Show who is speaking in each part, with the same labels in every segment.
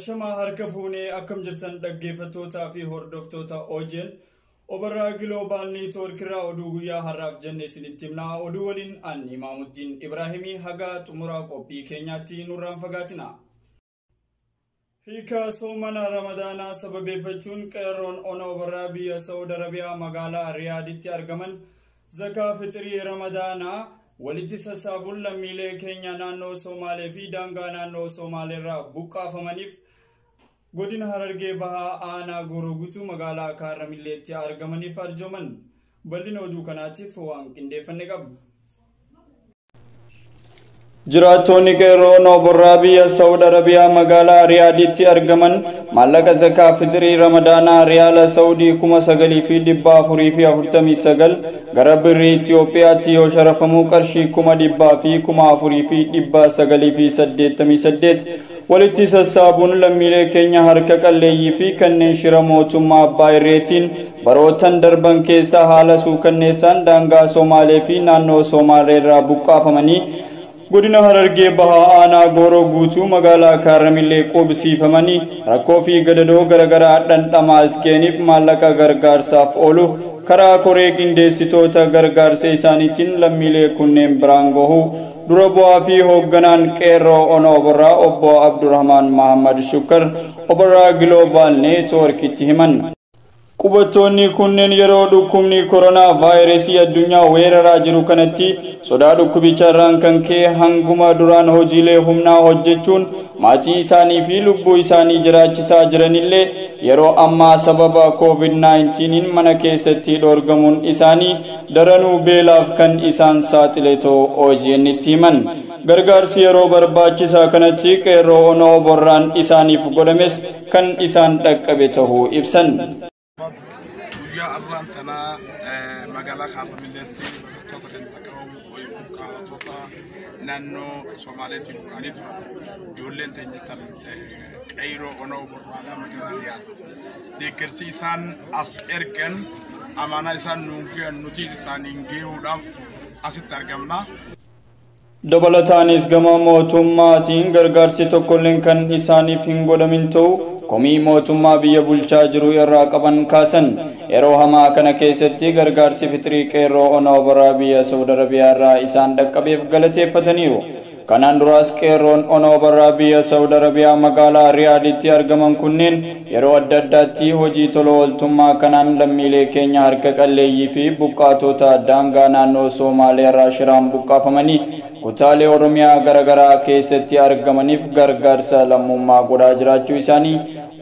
Speaker 1: Ashama harka fuunee akkam jirtan dhaggeeffattootaa fi hordoftoota OJN Obarraa Global Network irraa oduu guyyaa har'aaf jenne isinitti himnaa. Oduu waliin an Imaamuddin Ibraahimii haga xumuraa qophii keenyaatti nurraan fagaatina. Hiika soomana Ramadaanaa sababeeffachuun qeerroon ona Obarraa biyya Saudi Arabiyaa magaalaa Riyaaditti argaman zakaa fitrii Ramadaanaa walitti sassaabuun lammiilee keenya naannoo Somaalee fi daangaa naannoo Somaalee irraa buqqaafamaniif godina Harargee Bahaa aanaa Gooroo Guutuu magaalaa Kaarramilleetti argamaniif arjooman bal'ina oduu kanaatiif waan qindeeffanne qabna. Jiraattoonni qeerroo Obarraa biyya Saudi Arabiyaa magaalaa Riyaaditti argaman maallaqa zakaa fitrii Ramadaanaa riyaala Saudii 9,449 gara birrii Itoophiyaatti yoo sharafamuu qarshii 4,488 walitti sassaabuun lammiilee keenya harka qalleeyyii fi kanneen shira mootummaa abbaa irreetiin barootan darban keessa haala suukanneessaan daangaa Somaalee fi naannoo Somaalee irraa buqqaafamanii godina Harargee Bahaa aanaa Gooroo Guutuu magaalaa Kaarramillee qubsiifamanii rakkoo fi gadadoo garagaraa dhandhamaa iskeeniif maallaqa gargaarsaaf oolu karaa koree qindeessitoota gargaarsa isaaniitiin lammiilee kunneen biraan gahuu dura bu'aa fi hoogganaan qeerroo ona Obarraa obbo Abdurrahmaan Mahammad Shukar Obarraa Global Networkitti himan. Qubattoonni kunneen yeroo dhukkubni koronaa vaayirasii addunyaa weeraraa jiru kanatti sodaa dhukkubicharraan kan ka'e hanguma duraan hojiilee humnaa hojjechuun maatii isaanii fi lubbuu isaanii jiraachisaa jiranillee yeroo ammaa sababa COVID-19 mana keessatti dhoorgamuun isaanii daranuu beelaaf kan isaan saaxiletoo OJN'tti himan. Gargaarsi yeroo barbaachisaa kanatti qeerroo ona Obarraan isaaniif godhames kan isaan dhaqqabe ta'uu ibsan.
Speaker 2: يا الله تنا مجالا خارج ملتي توتا كنتكم ويبقى توتا نانو سومالتي بقاليتنا جولين تنجتل أيرو أنا وبروالا مجالا رياض دكرتي سان أسئركن أمانة سان نوكي نوتي سان إنجيو داف أسترجمنا dabalataanis gama mootummaatiin gargaarsi tokkolleen kan isaaniif hin godhamin ta'u komii mootummaa biyya bulchaa jiru irraa qaban kaasan yeroo hamaa kana keessatti gargaarsi fitrii qeerroo ona Obarraa biyya Saudi Arabiyaa irraa isaan dhaqqabeef galateeffataniiru. Kanaan duraas qeerroon ona Obarraa biyya Saudi Arabiyaa magaalaa Riyaaditti argaman kunneen yeroo adda addaatti hojii tola ooltummaa kanaan lammiilee keenya harka qalleeyyii fi buqqaatota daangaa naannoo Somaalee irraa shiraan buqqaafamanii kutaalee Oromiyaa garagaraa keessatti argamaniif gargaarsa lammummaa godhaa jiraachuu isaanii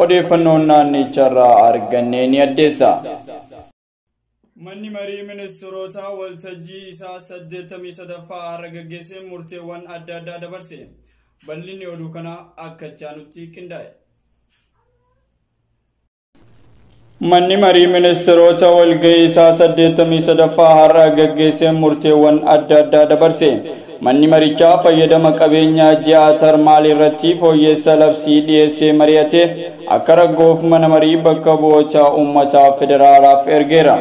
Speaker 2: odeeffannoon naannicharraa arganne ni addeessa. Manni marii ministeerota waltajjii isaa 83ffaa har'a gaggeessee murteewwan adda addaa dabarse. Bal'inni oduu kana akka itti aanutti qindaa'e. Manni marii ministeerota walgahii isaa 83ffaa har'a gaggeessee murteewwan adda addaa dabarse. Manni marichaa fayyadama qabeenyaa ji'a tarmaal irratti fooyyessa labsii dhiyeessee mari'ate akka raggoof mana marii bakka bu'oota uummataa federaalaaf ergeera.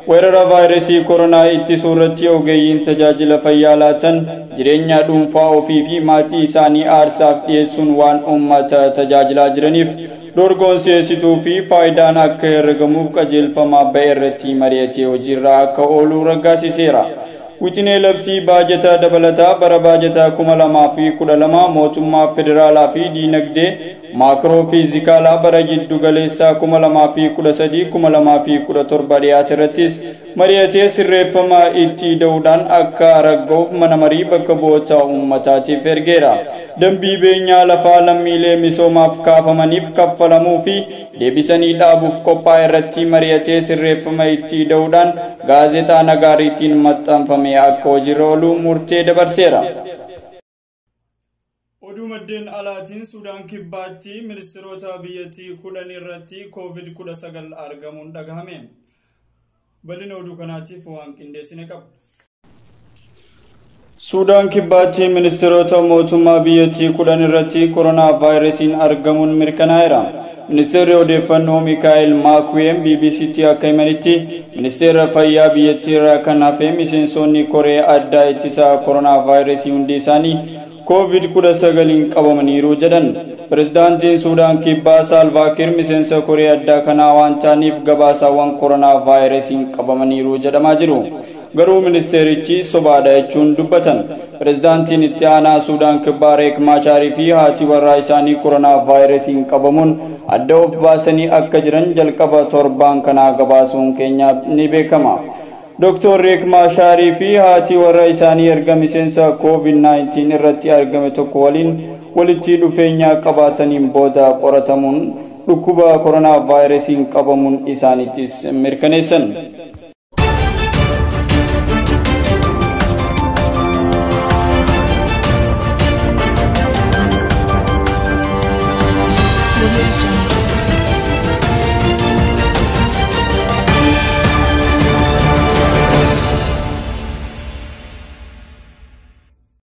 Speaker 2: Weerara vaayirasii koronaa ittisuu irratti ogeeyyiin tajaajila fayyaa laatan jireenya dhuunfaa ofii fi maatii isaanii aarsaaf dhiyeessuun waan uummata tajaajilaa jiraniif dorgoon si'eessituu fi faayidaan akka herregamuuf qajeelfama ba'e irratti mari'atee hojiirra akka oolu raggaasiseera. Wixinee labsii baajataa dabalataa bara baajataa 2012 mootummaa federaalaa fi diinagdee maakroo fiizikaalaa bara jiddu galeessaa 2013-2017 dhiyaate irrattis mari'atee sirreeffama itti da'uudhaan akka ragga'uuf mana marii bakka bu'oota uummataatiif ergeera. Dambii beenyaa lafaa lammiilee misoomaaf kaafamaniif kaffalamuu fi deebisanii dhaabuuf qophaa'e irratti mari'atee sirreeffama itti da'uudhaan gaazexaa Nagaariitiin maxxanfame akka hojiirra oolu murtee dabarseera. Oduu maddeen alaatiin Suudaan kibbaatti ministeerota biyyattii 10 irratti COVID-19 argamuun dhagahame. Bal'ina oduu kanaatiif waan qindeessine qabna. Suudaan kibbaatti ministeerota mootummaa biyyattii 10 irratti koronaa vaayirasiin argamuun mirkanaa'eera. Ministeerri odeeffannoo Mikaa'el Maakuweem BBC'tti akka himanitti ministeera fayyaa biyyattii irraa kan hafe miseensonni koree addaa ittisa koronaa vaayirasii hundi isaanii
Speaker 1: COVID-19 qabamaniiru jedhan. Pirezidaantiin Suudaan Kibbaa Saalvaa Kiir miseensa Koree addaa kanaa waan ta'aniif gabaasaawwan koronaa vaayirasiin qabamaniiru jedhamaa jiru. Garuu ministeerichi sobaadha jechuun dubbatan. Pirezidaantiin itti aanaa Suudaan Kibbaa Riek Maachaarii fi haati warraa isaanii koronaa vaayirasiin qabamuun adda of baasanii akka jiran jalqaba torbaan kanaa gabaasuun keenya ni beekama. Dr. Riek Maachaarii fi haati warra isaanii erga miseensa COVID-19 irratti argame tokko waliin walitti dhufeenya qabaataniin booda qoratamuun dhukkuba koronaa vaayirasiin qabamuun isaanittis mirkaneessan.